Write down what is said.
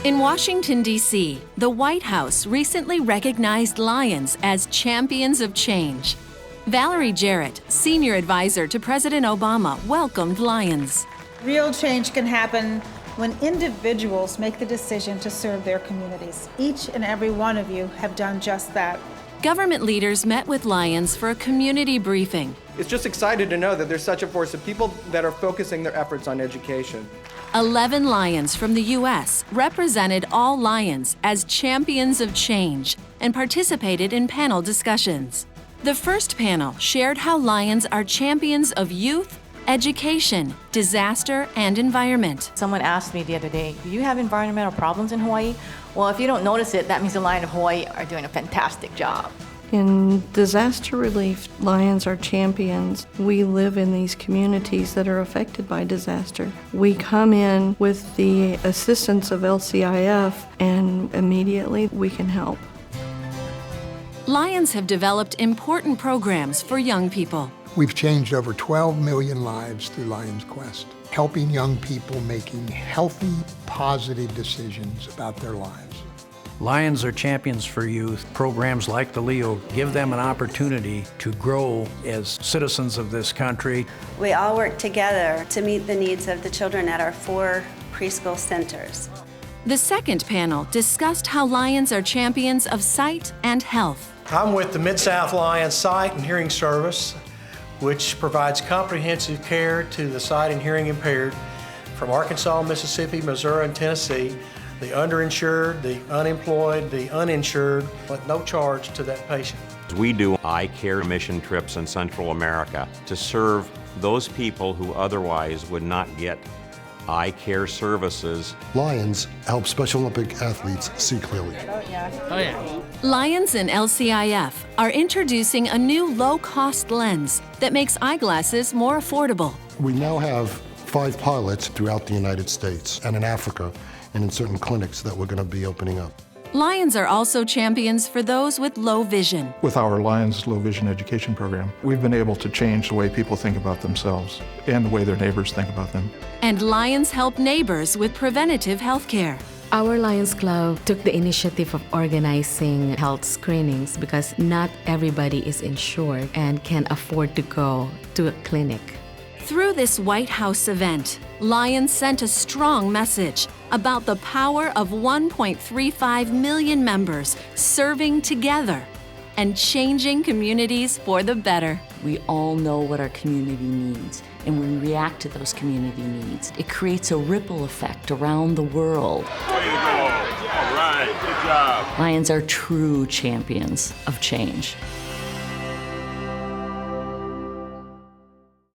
In Washington, D.C., the White House recently recognized lions as champions of change. Valerie Jarrett, senior advisor to President Obama, welcomed lions. Real change can happen when individuals make the decision to serve their communities. Each and every one of you have done just that. Government leaders met with lions for a community briefing. It's just exciting to know that there's such a force of people that are focusing their efforts on education. 11 lions from the U.S. represented all lions as champions of change and participated in panel discussions. The first panel shared how lions are champions of youth, education, disaster, and environment. Someone asked me the other day, do you have environmental problems in Hawaii? Well, if you don't notice it, that means the Lion of Hawaii are doing a fantastic job. In disaster relief, lions are champions. We live in these communities that are affected by disaster. We come in with the assistance of LCIF, and immediately we can help. Lions have developed important programs for young people. We've changed over 12 million lives through Lions Quest, helping young people making healthy, positive decisions about their lives. Lions are champions for youth. Programs like the LEO give them an opportunity to grow as citizens of this country. We all work together to meet the needs of the children at our 4 preschool centers. The second panel discussed how lions are champions of sight and health. I'm with the Mid-South Lions Sight and Hearing Service, which provides comprehensive care to the sight and hearing impaired from Arkansas, Mississippi, Missouri, and Tennessee, the underinsured, the unemployed, the uninsured, but no charge to that patient. We do eye care mission trips in Central America to serve those people who otherwise would not get eye care services. Lions help Special Olympic athletes see clearly. Lions and LCIF are introducing a new low-cost lens that makes eyeglasses more affordable. We now have 5 pilots throughout the United States and in Africa and in certain clinics that we're going to be opening up. Lions are also champions for those with low vision. With our Lions Low Vision Education Program, we've been able to change the way people think about themselves and the way their neighbors think about them. And Lions help neighbors with preventative health care. Our Lions Club took the initiative of organizing health screenings because not everybody is insured and can afford to go to a clinic. Through this White House event, Lions sent a strong message about the power of 1.35 million members serving together and changing communities for the better. We all know what our community needs, and when we react to those community needs, it creates a ripple effect around the world. Way to go. All right, good job. Lions are true champions of change.